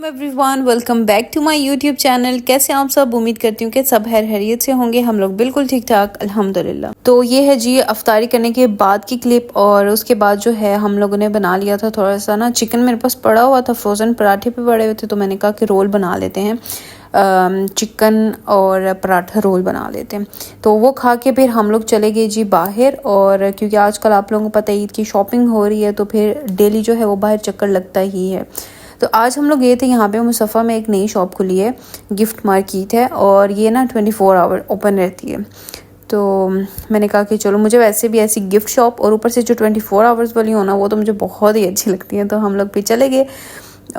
Everyone, welcome back to my YouTube channel. कैसे आप सब? उम्मीद करती हूँ कि सब खैरियत से होंगे। हम लोग बिल्कुल ठीक ठाक अल्हम्दुलिल्लाह। तो ये है जी अफ्तारी करने के बाद की क्लिप। और उसके बाद जो है हम लोगों ने बना लिया था थोड़ा सा ना चिकन मेरे पास पड़ा हुआ था, फ्रोज़न पराठे पे पड़े हुए थे, तो मैंने कहा कि रोल बना लेते हैं, चिकन और पराठा रोल बना लेते हैं। तो वो खा के फिर हम लोग चले गए जी बाहर। और क्योंकि आजकल आप लोगों को पता है ईद की शॉपिंग हो रही है, तो फिर डेली जो है वो बाहर चक्कर लगता ही है। तो आज हम लोग गए थे, यहाँ पे मुसफ़ा में एक नई शॉप खुली है, गिफ्ट मार्केट है, और ये ना 24 आवर ओपन रहती है। तो मैंने कहा कि चलो, मुझे वैसे भी ऐसी गिफ्ट शॉप और ऊपर से जो 24 आवर्स वाली हो ना, वो तो मुझे बहुत ही अच्छी लगती है। तो हम लोग भी चले गए,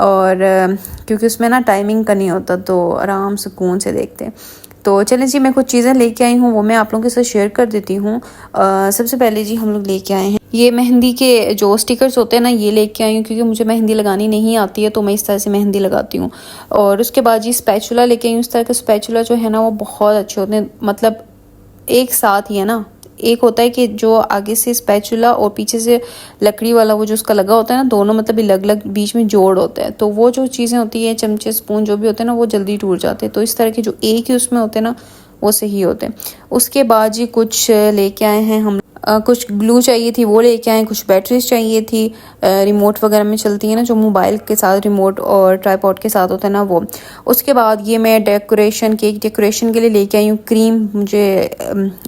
और क्योंकि उसमें ना टाइमिंग का नहीं होता, तो आराम सुकून से देखते हैं। तो चलें जी, मैं कुछ चीज़ें लेके आई हूँ, वो मैं आप लोगों के साथ शेयर कर देती हूँ। सबसे पहले जी हम लोग लेके आए हैं ये मेहंदी के जो स्टिकर्स होते हैं ना, ये लेके आई हूँ क्योंकि मुझे मेहंदी लगानी नहीं आती है, तो मैं इस तरह से मेहंदी लगाती हूँ। और उसके बाद जी स्पैचुला लेके आई हूँ। इस तरह का स्पैचुला जो है ना वो बहुत अच्छे होते हैं, मतलब एक साथ ही है ना। एक होता है कि जो आगे से स्पैचुला और पीछे से लकड़ी वाला वो जो उसका लगा होता है ना, दोनों मतलब अलग अलग बीच में जोड़ होता है, तो वो जो चीज़ें होती है, चमचे स्पून जो भी होते हैं ना, वो जल्दी टूट जाते हैं। तो इस तरह के जो एक ही उसमें होते हैं ना, वो सही होते हैं। उसके बाद जी कुछ लेके आए हैं हम, कुछ ग्लू चाहिए थी, वो लेके आए। कुछ बैटरीज चाहिए थी, रिमोट वगैरह में चलती है ना, जो मोबाइल के साथ रिमोट और ट्राइपॉड के साथ होता है ना, वो। उसके बाद ये मैं केक डेकोरेशन के लिए लेके आई हूँ क्रीम। मुझे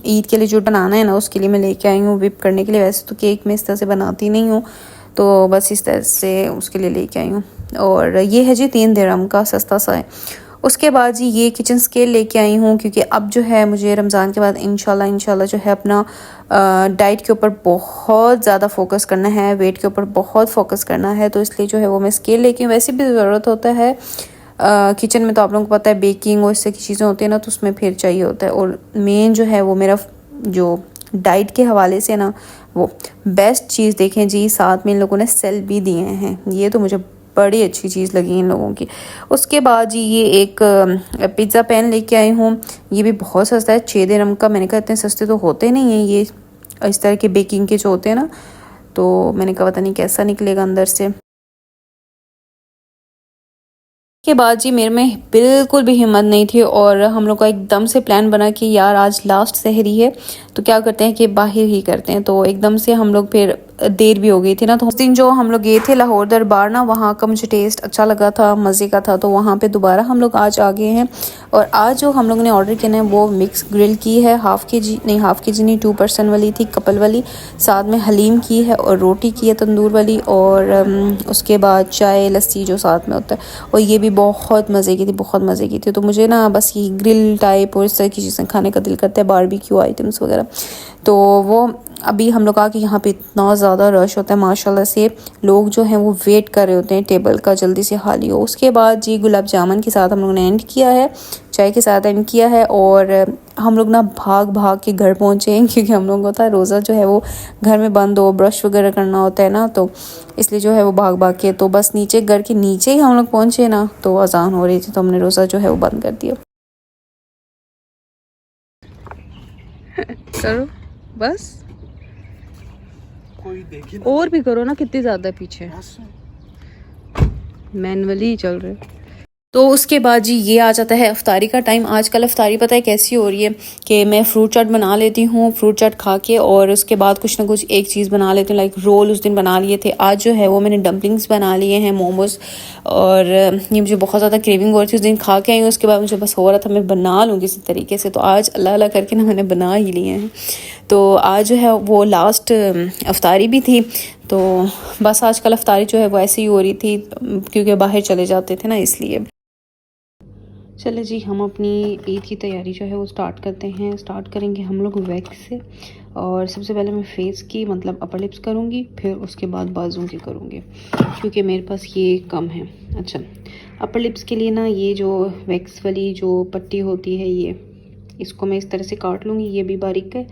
ईद के लिए जो बनाना है ना, उसके लिए मैं लेके आई हूँ विप करने के लिए। वैसे तो केक मैं इस तरह से बनाती नहीं हूँ, तो बस इस तरह से उसके लिए लेके आई हूँ। और ये है जी 3 दिरहम का, सस्ता सा है। उसके बाद जी ये किचन स्केल लेके आई हूँ, क्योंकि अब जो है मुझे रमज़ान के बाद इंशाल्लाह जो है अपना डाइट के ऊपर बहुत ज़्यादा फोकस करना है, वेट के ऊपर बहुत फोकस करना है। तो इसलिए जो है वो मैं स्केल लेके, वैसे भी ज़रूरत होता है किचन में, तो आप लोगों को पता है बेकिंग और इससे की चीज़ें होती है ना, तो उसमें फिर चाहिए होता है। और मेन जो है वो मेरा जो डाइट के हवाले से ना, वो बेस्ट चीज़ देखें जी, साथ में इन लोगों ने सेल भी दिए हैं, ये तो मुझे बड़ी अच्छी चीज़ लगी इन लोगों की। उसके बाद जी ये एक पिज़्ज़ा पैन लेके आई हूँ। ये भी बहुत सस्ता है, 6 दिरहम का। मैंने कहा इतने सस्ते तो होते नहीं हैं ये इस तरह के बेकिंग के जो होते हैं ना, तो मैंने कहा पता नहीं कैसा निकलेगा अंदर से। के बाद जी मेरे में बिल्कुल भी हिम्मत नहीं थी, और हम लोग का एकदम से प्लान बना कि यार आज लास्ट सहरी है, तो क्या करते हैं कि बाहर ही करते हैं। तो एकदम से हम लोग, फिर देर भी हो गई थी ना, तो उस दिन जो हम लोग गए थे लाहौर दरबार ना, वहाँ का मुझे टेस्ट अच्छा लगा था, मज़े का था, तो वहाँ पे दोबारा हम लोग आज आ गए हैं। और आज जो हम लोग ने ऑर्डर किया है वो मिक्स ग्रिल की है, हाफ़ के जी नहीं 2 पर्सन वाली थी, कपल वाली। साथ में हलीम की है और रोटी की है तंदूर वाली, और उसके बाद चाय लस्सी जो साथ में होता है। और ये भी बहुत मज़े की थी, बहुत मज़े की थी। तो मुझे ना बस ये ग्रिल टाइप और इस तरह की चीज़ें खाने का दिल करता है, बारबेक्यू आइटम्स वगैरह। तो वो अभी हम लोग आके यहाँ पे इतना ज़्यादा रश होता है माशाल्लाह से, लोग जो हैं वो वेट कर रहे होते हैं टेबल का, जल्दी से खाली हो। उसके बाद जी गुलाब जामुन के साथ हम लोगों ने एंड किया है, चाय के साथ एंड किया है। और हम लोग ना भाग भाग के घर पहुँचे हैं, क्योंकि हम लोग को होता है रोज़ा जो है वो घर में बंद हो, ब्रश वगैरह करना होता है ना, तो इसलिए जो है वो भाग भाग के, तो बस नीचे घर के नीचे ही हम लोग पहुँचे ना, तो अजान हो रही थी, तो हमने रोज़ा जो है वो बंद कर दिया। करो बस, कोई देखे ना, और भी करो ना, कितनी ज़्यादा पीछे मैनुअली चल रहे। तो उसके बाद जी ये आ जाता है अफ्तारी का टाइम। आजकल अफ्तारी पता है कैसी हो रही है कि मैं फ्रूट चाट बना लेती हूँ, फ्रूट चाट खा के, और उसके बाद कुछ ना कुछ एक चीज़ बना लेती हूँ। लाइक रोल उस दिन बना लिए थे, आज जो है वो मैंने डम्पलिंग्स बना लिए हैं, मोमोज़। और ये मुझे बहुत ज़्यादा क्रेविंग हो रही थी, उस दिन खा के आई हूँ, उसके बाद मुझे बस हो रहा था मैं बना लूँ किसी तरीके से। तो आज अल्लाह अल्लाह करके ना मैंने बना ही लिए हैं। तो आज जो है वो लास्ट अफ्तारी भी थी, तो बस आजकल अफ्तारी जो है वो ऐसी ही हो रही थी, क्योंकि बाहर चले जाते थे ना, इसलिए। चले जी, हम अपनी ईद की तैयारी जो है वो स्टार्ट करते हैं। स्टार्ट करेंगे हम लोग वैक्स से, और सबसे पहले मैं फेस की मतलब अपर लिप्स करूँगी, फिर उसके बाद बाजू की करूँगी, क्योंकि मेरे पास ये कम है। अच्छा, अपर लिप्स के लिए ना ये जो वैक्स वाली जो पट्टी होती है, ये इसको मैं इस तरह से काट लूँगी, ये भी बारीक है।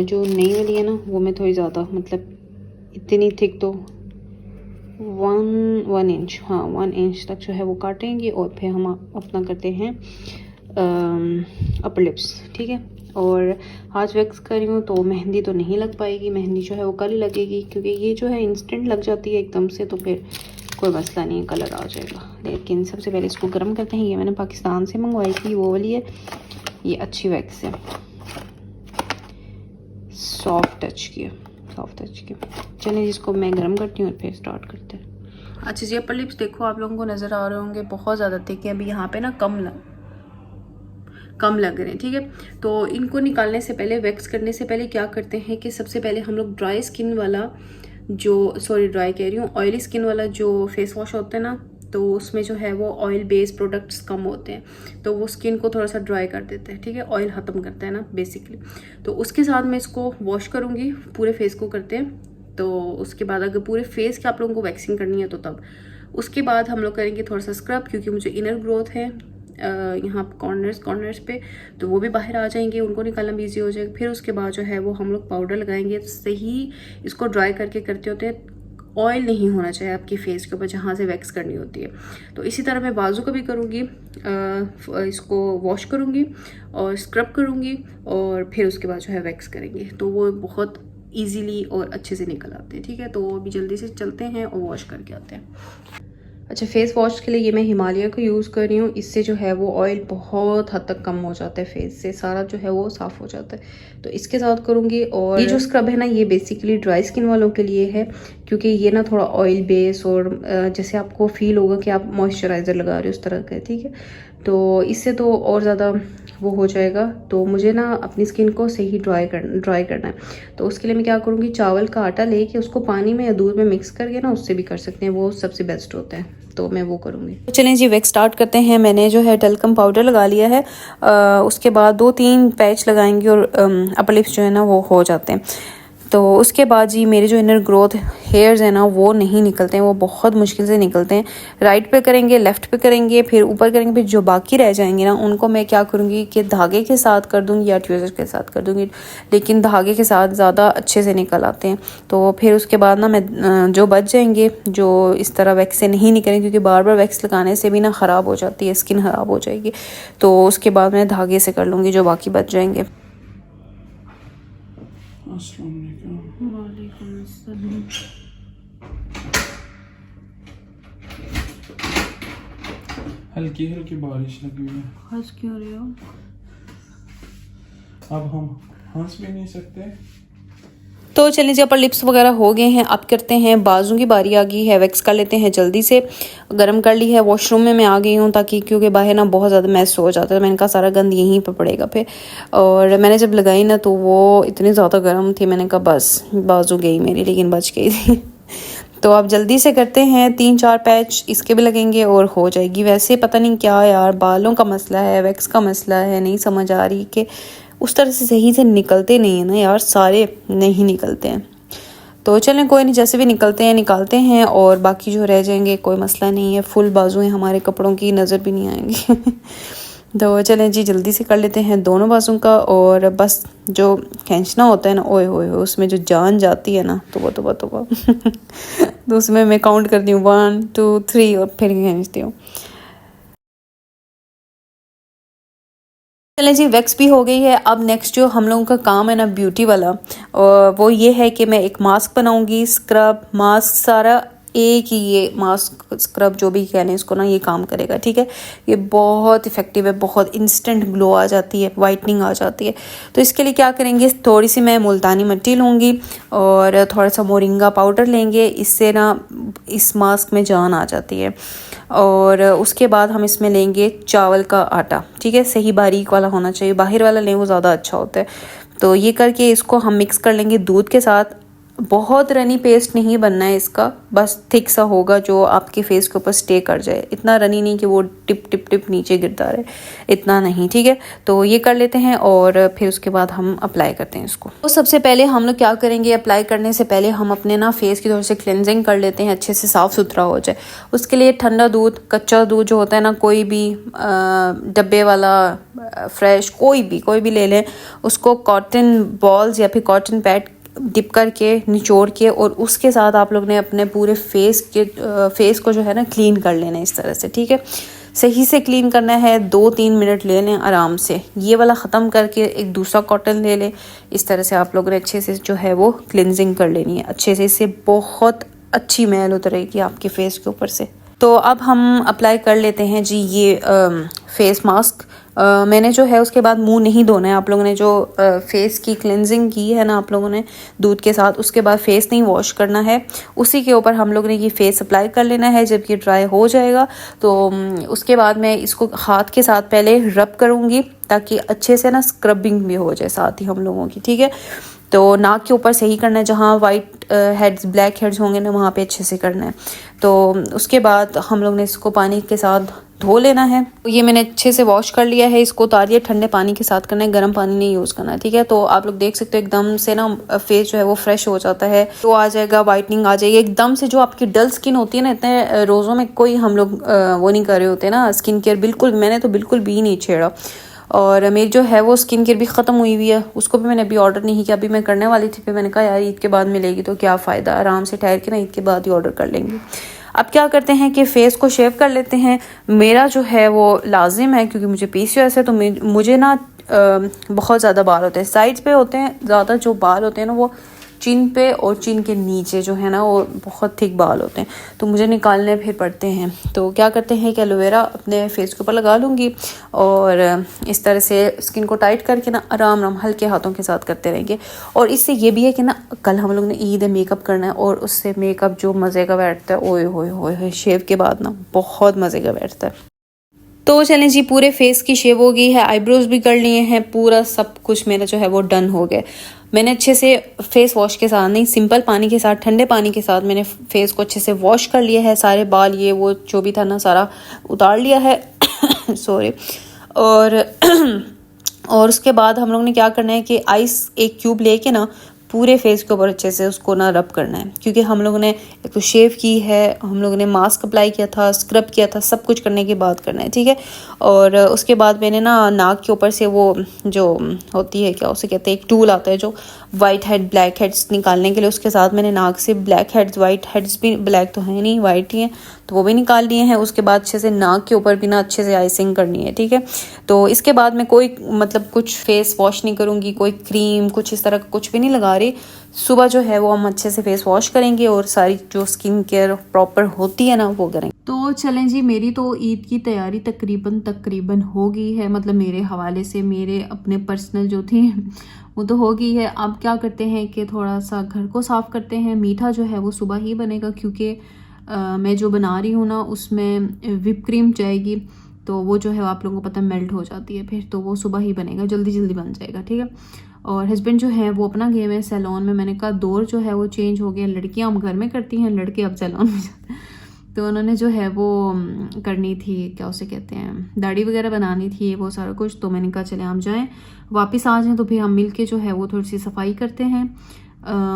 जो नई वाली है ना, वो मैं थोड़ी ज़्यादा, मतलब इतनी थिक तो 1 इंच, हाँ 1 इंच तक जो है वो काटेंगे। और फिर हम अपना करते हैं अपर लिप्स, ठीक है। और आज वैक्स कर रही हूँ, तो मेहंदी तो नहीं लग पाएगी, मेहंदी जो है वो कल लगेगी, क्योंकि ये जो है इंस्टेंट लग जाती है एकदम से, तो फिर कोई मसला नहीं है, कलर आ जाएगा। लेकिन सबसे पहले इसको गर्म करते हैं। ये मैंने पाकिस्तान से मंगवाई थी, वो वाली है। ये अच्छी वैक्स है, सॉफ्ट टच की। चलिए जिसको मैं गर्म करती हूँ और फिर स्टार्ट करते हैं। अच्छा जी, अपर लिप्स देखो, आप लोगों को नज़र आ रहे होंगे बहुत ज़्यादा थिक है। अभी यहाँ पे ना कम लग रहे हैं, ठीक है। तो इनको निकालने से पहले, वैक्स करने से पहले क्या करते हैं कि सबसे पहले हम लोग ड्राई स्किन वाला ड्राई कह रही हूँ, ऑयली स्किन वाला जो फेस वॉश होता है ना, तो उसमें जो है वो ऑयल बेस्ड प्रोडक्ट्स कम होते हैं, तो वो स्किन को थोड़ा सा ड्राई कर देते हैं, ठीक है। ऑयल ख़त्म करता है ना बेसिकली। तो उसके साथ मैं इसको वॉश करूँगी, पूरे फेस को करते हैं। तो उसके बाद अगर पूरे फेस की आप लोगों को वैक्सिंग करनी है तो तब उसके बाद हम लोग करेंगे थोड़ा सा स्क्रब, क्योंकि मुझे इनर ग्रोथ है यहाँ कॉर्नर्स पे, तो वो भी बाहर आ जाएंगे, उनको निकालना भी ईजी हो जाएगा। फिर उसके बाद जो है वो हम लोग पाउडर लगाएंगे। सही इसको ड्राई करके करते होते हैं, ऑयल नहीं होना चाहिए आपकी फेस के ऊपर जहाँ से वैक्स करनी होती है। तो इसी तरह मैं बाजू का भी करूँगी, इसको वॉश करूँगी और स्क्रब करूँगी और फिर उसके बाद जो है वैक्स करेंगे, तो वो बहुत ईजीली और अच्छे से निकल आते हैं, ठीक है। तो अभी जल्दी से चलते हैं और वॉश करके आते हैं। अच्छा, फेस वॉश के लिए ये मैं हिमालय को यूज़ कर रही हूँ। इससे जो है वो ऑयल बहुत हद तक कम हो जाता है, फेस से सारा जो है वो साफ़ हो जाता है। तो इसके साथ करूँगी। और ये जो स्क्रब है ना, ये बेसिकली ड्राई स्किन वालों के लिए है, क्योंकि ये ना थोड़ा ऑयल बेस और जैसे आपको फील होगा कि आप मॉइस्चराइज़र लगा रहे हो उस तरह का, ठीक है। तो इससे तो और ज़्यादा वो हो जाएगा। तो मुझे ना अपनी स्किन को सही ड्राई करना है। तो उसके लिए मैं क्या करूँगी, चावल का आटा लेके उसको पानी में या दूध में मिक्स करके ना, उससे भी कर सकते हैं, वो सबसे बेस्ट होता है। तो मैं वो करूँगी। तो चलें जी, वैक्स स्टार्ट करते हैं। मैंने जो है टल्कम पाउडर लगा लिया है। उसके बाद 2-3 पैच लगाएंगे और अपर लिप्स जो है ना वो हो जाते हैं। तो उसके बाद जी मेरे जो इनर ग्रोथ हेयर्स हैं ना वो नहीं निकलते हैं, वो बहुत मुश्किल से निकलते हैं। राइट पे करेंगे, लेफ़्ट पे करेंगे, फिर ऊपर करेंगे, फिर जो बाकी रह जाएंगे ना उनको मैं क्या करूँगी कि धागे के साथ कर दूँगी या ट्विज़र के साथ कर दूँगी, लेकिन धागे के साथ ज़्यादा अच्छे से निकल आते हैं। तो फिर उसके बाद ना मैं जो बच जाएंगे, जो इस तरह वैक्स से नहीं निकलेंगे, क्योंकि बार बार वैक्स लगाने से भी ना ख़राब हो जाती है, स्किन ख़राब हो जाएगी। तो उसके बाद मैं धागे से कर लूँगी जो बाकी बच जाएंगे। हल्की हल्की बारिश लगी हुई है। हंस क्यों रहे हो? अब हम हंस भी नहीं सकते। तो चलिए जी, अपर लिप्स वगैरह हो गए हैं। अब करते हैं बाजू की बारी आ गई है, वैक्स कर लेते हैं जल्दी से। गर्म कर ली है, वॉशरूम में मैं आ गई हूँ ताकि, क्योंकि बाहर ना बहुत ज़्यादा मैस हो जाता है। मैंने कहा सारा गंद यहीं पे पड़ेगा फिर। और मैंने जब लगाई ना तो वो इतनी ज़्यादा गर्म थी, मैंने कहा बस बाजू गई मेरी, लेकिन बच गई थी। तो अब जल्दी से करते हैं, 3-4 पैच इसके भी लगेंगे और हो जाएगी। वैसे पता नहीं क्या यार, बालों का मसला है, वैक्स का मसला है, नहीं समझ आ रही कि उस तरह से सही से निकलते नहीं है ना यार, सारे नहीं निकलते हैं। तो चलें कोई नहीं, जैसे भी निकालते हैं और बाकी जो रह जाएंगे कोई मसला नहीं है। फुल बाजू हैं हमारे कपड़ों की, नज़र भी नहीं आएंगी। तो चलें जी, जल्दी से कर लेते हैं दोनों बाजू का। और बस जो खींचना होता है ना, ओए होए उसमें जो जान जाती है ना, तो वो तो उसमें मैं काउंट करती हूँ 1 2 3 और फिर खींचती हूँ। चलें जी, वैक्स भी हो गई है। अब नेक्स्ट जो हम लोगों का काम है ना ब्यूटी वाला, और वो ये है कि मैं एक मास्क बनाऊंगी, स्क्रब मास्क सारा एक ही, ये मास्क स्क्रब जो भी कह लें इसको ना, ये काम करेगा, ठीक है। ये बहुत इफ़ेक्टिव है, बहुत इंस्टेंट ग्लो आ जाती है, वाइटनिंग आ जाती है। तो इसके लिए क्या करेंगे, थोड़ी सी मैं मुल्तानी मिट्टी लूँगी और थोड़ा सा मोरिंगा पाउडर लेंगे, इससे ना इस मास्क में जान आ जाती है। और उसके बाद हम इसमें लेंगे चावल का आटा, ठीक है, सही बारीक वाला होना चाहिए, बाहर वाला लें वो ज़्यादा अच्छा होता है। तो ये करके इसको हम मिक्स कर लेंगे दूध के साथ। बहुत रनी पेस्ट नहीं बनना है इसका, बस थिक सा होगा जो आपके फेस के ऊपर स्टे कर जाए। इतना रनी नहीं कि वो टिप टिप टिप नीचे गिरता रहे, इतना नहीं, ठीक है। तो ये कर लेते हैं और फिर उसके बाद हम अप्लाई करते हैं इसको। तो सबसे पहले हम लोग क्या करेंगे, अप्लाई करने से पहले हम अपने ना फेस की थोड़ी सी क्लेंजिंग कर लेते हैं, अच्छे से साफ़ सुथरा हो जाए। उसके लिए ठंडा दूध, कच्चा दूध जो होता है ना, कोई भी डब्बे वाला, फ्रेश, कोई भी ले लें। उसको कॉटन बॉल्स या फिर कॉटन पैड डिप करके निचोड़ के, और उसके साथ आप लोग ने अपने पूरे फेस को जो है ना क्लीन कर लेना है इस तरह से, ठीक है। सही से क्लीन करना है, 2-3 मिनट ले लें आराम से। ये वाला ख़त्म करके एक दूसरा कॉटन ले लें। इस तरह से आप लोगों ने अच्छे से जो है वो क्लिनजिंग कर लेनी है अच्छे से। इससे बहुत अच्छी मैल उतरेगी आपके फेस के ऊपर से। तो अब हम अप्लाई कर लेते हैं जी ये फेस मास्क। मैंने जो है उसके बाद मुंह नहीं धोना है। आप लोगों ने जो फेस की क्लिनजिंग की है ना आप लोगों ने दूध के साथ, उसके बाद फेस नहीं वॉश करना है। उसी के ऊपर हम लोगों ने ये फेस अप्लाई कर लेना है। जब ये ड्राई हो जाएगा तो उसके बाद मैं इसको हाथ के साथ पहले रब करूँगी ताकि अच्छे से ना स्क्रबिंग भी हो जाए साथ ही हम लोगों की, ठीक है। तो नाक के ऊपर सही करना है, जहाँ वाइट हेड्स ब्लैक हेड्स होंगे ना वहाँ पे अच्छे से करना है। तो उसके बाद हम लोग ने इसको पानी के साथ धो लेना है। ये मैंने अच्छे से वॉश कर लिया है। इसको उतारिए, ठंडे पानी के साथ करना है, गर्म पानी नहीं यूज़ करना है, ठीक है। तो आप लोग देख सकते हो एकदम से ना फेस जो है वो फ्रेश हो जाता है, तो आ जाएगा, वाइटनिंग आ जाएगी एकदम से। जो आपकी डल स्किन होती है ना, इतने रोज़ों में कोई हम लोग वो नहीं कर रहे होते ना स्किन केयर, बिल्कुल मैंने तो बिल्कुल भी नहीं छेड़ा। और मेरी जो है वो स्किन केयर भी ख़त्म हुई हुई है, उसको भी मैंने अभी ऑर्डर नहीं किया। अभी मैं करने वाली थी, फिर मैंने कहा यार ईद के बाद मिलेगी तो क्या फ़ायदा, आराम से ठहर के ना ईद के बाद ही ऑर्डर कर लेंगे। अब क्या करते हैं कि फ़ेस को शेव कर लेते हैं। मेरा जो है वो लाजिम है क्योंकि मुझे PCOS है, तो मुझे ना बहुत ज़्यादा बाल होते हैं, साइड्स पे होते हैं ज़्यादा। जो बाल होते हैं ना वो चिन पे और चिन के नीचे जो है ना वो बहुत थिक बाल होते हैं, तो मुझे निकालने फिर पड़ते हैं। तो क्या करते हैं कि एलोवेरा अपने फेस के ऊपर लगा लूँगी और इस तरह से स्किन को टाइट करके ना आराम आराम हल्के हाथों के साथ करते रहेंगे। और इससे ये भी है कि ना कल हम लोग ने ईद है, मेकअप करना है, और उससे मेकअप जो मज़े का बैठता है, ओए होए होए, शेव के बाद ना बहुत मज़े का बैठता है। तो चलें जी, पूरे फेस की शेव हो गई है, आईब्रोज भी कर लिए हैं, पूरा सब कुछ मेरा जो है वो डन हो गया। मैंने अच्छे से फेस वॉश के साथ नहीं, सिंपल पानी के साथ, ठंडे पानी के साथ मैंने फेस को अच्छे से वॉश कर लिया है। सारे बाल ये वो जो भी था ना सारा उतार लिया है सॉरी। और उसके बाद हम लोग ने क्या करना है कि आइस एक क्यूब लेके ना पूरे फेस के ऊपर अच्छे से उसको ना रब करना है, क्योंकि हम लोगों ने एक तो शेव की है, हम लोगों ने मास्क अप्लाई किया था, स्क्रब किया था, सब कुछ करने के बाद करना है, ठीक है। और उसके बाद मैंने ना नाक के ऊपर से वो जो होती है क्या उसे कहते हैं, एक टूल आता है जो वाइट हेड ब्लैक हेड्स निकालने के लिए, उसके साथ मैंने नाक से ब्लैक हेड्स, वाइट हेड्स भी, ब्लैक तो है नहीं वाइट ही है, तो वो भी निकाल लिए हैं। उसके बाद अच्छे से नाक के ऊपर भी ना अच्छे से आइसिंग करनी है, ठीक है। तो इसके बाद मैं कोई मतलब कुछ फेस वॉश नहीं करूँगी, कोई क्रीम कुछ इस तरह का कुछ भी नहीं लगा रही। सुबह जो है वो हम अच्छे से फेस वॉश करेंगे और सारी जो स्किन केयर प्रॉपर होती है ना वो करेंगे। तो चलें जी, मेरी तो ईद की तैयारी तकरीबन हो गई है, मतलब मेरे हवाले से, मेरे अपने पर्सनल जो थी वो तो हो गई है। अब क्या करते हैं कि थोड़ा सा घर को साफ़ करते हैं। मीठा जो है वो सुबह ही बनेगा, क्योंकि मैं जो बना रही हूँ ना उसमें विप क्रीम जाएगी, तो वो जो है आप लोगों को पता मेल्ट हो जाती है फिर, तो वो सुबह ही बनेगा, जल्दी जल्दी बन जाएगा, ठीक है। और हस्बैंड जो है वो अपना गए हैं सैलून में। मैंने कहा दौर जो है वो चेंज हो गया, लड़कियां हम घर में करती हैं, लड़के अब सैलून में जाते हैं। तो उन्होंने जो है वो करनी थी, क्या उसे कहते हैं, दाढ़ी वगैरह बनानी थी, वो सारा कुछ। तो मैंने कहा चले हम जाएँ, वापस आ जाएँ, तो फिर हम मिल के जो है वो थोड़ी सी सफाई करते हैं।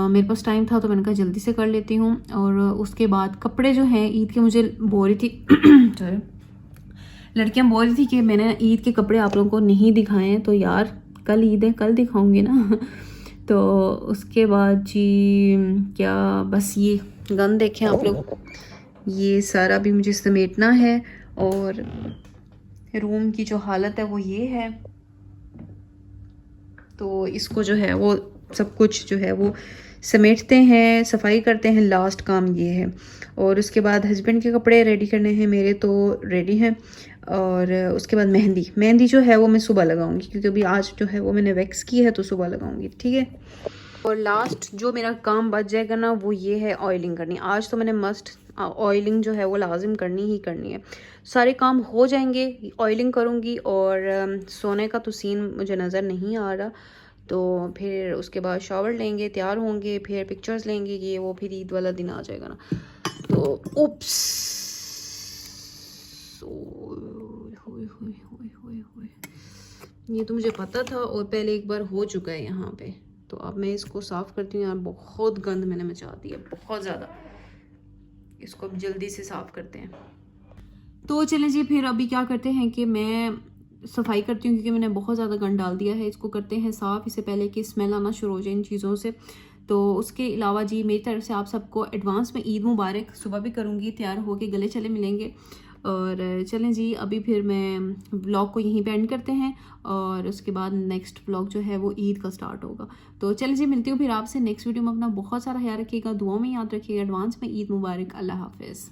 मेरे पास टाइम था तो मैंने कहा जल्दी से कर लेती हूँ। और उसके बाद कपड़े जो हैं ईद के, मुझे बोल रही थी सॉरी, लड़कियां बोल रही थी कि मैंने ईद के कपड़े आप लोगों को नहीं दिखाए हैं, तो यार कल ईद है, कल दिखाऊंगी ना तो उसके बाद जी क्या, बस ये गन देखें आप लोग, ये सारा भी मुझे समेटना है। और रूम की जो हालत है वो ये है, तो इसको जो है वो सब कुछ जो है वो समेटते हैं, सफाई करते हैं, लास्ट काम ये है। और उसके बाद हस्बैंड के कपड़े रेडी करने हैं, मेरे तो रेडी हैं। और उसके बाद मेहंदी जो है वो मैं सुबह लगाऊंगी, क्योंकि अभी आज जो है वो मैंने वैक्स की है, तो सुबह लगाऊंगी, ठीक है। और लास्ट जो मेरा काम बच जाएगा ना वो ये है ऑयलिंग करनी। आज तो मैंने मस्ट ऑयलिंग जो है वो लाजिम करनी ही करनी है। सारे काम हो जाएंगे, ऑयलिंग करूँगी। और सोने का तो सीन मुझे नज़र नहीं आ रहा, तो फिर उसके बाद शावर लेंगे, तैयार होंगे, फिर पिक्चर्स लेंगे, ये वो, फिर ईद वाला दिन आ जाएगा ना। तो उप्स, ये तो मुझे पता था और पहले एक बार हो चुका है यहाँ पे। तो अब मैं इसको साफ़ करती हूँ। यार बहुत गंद मैंने मचा दी है, बहुत ज़्यादा। इसको अब जल्दी से साफ़ करते हैं। तो चलें जी, फिर अभी क्या करते हैं कि मैं सफाई करती हूँ, क्योंकि मैंने बहुत ज़्यादा गंद डाल दिया है। इसको करते हैं साफ़, इससे पहले कि स्मेल आना शुरू हो जाए इन चीज़ों से। तो उसके अलावा जी मेरी तरफ से आप सबको एडवांस में ईद मुबारक। सुबह भी करूँगी, तैयार होके गले चले मिलेंगे। और चलें जी, अभी फिर मैं व्लॉग को यहीं पे एंड करते हैं और उसके बाद नेक्स्ट व्लॉग जो है वो ईद का स्टार्ट होगा। तो चलें जी, मिलती हूँ फिर आपसे नेक्स्ट वीडियो में। अपना बहुत सारा ख्याल रखिएगा, दुआ में याद रखिएगा। एडवांस में ईद मुबारक। अल्लाह हाफिज़।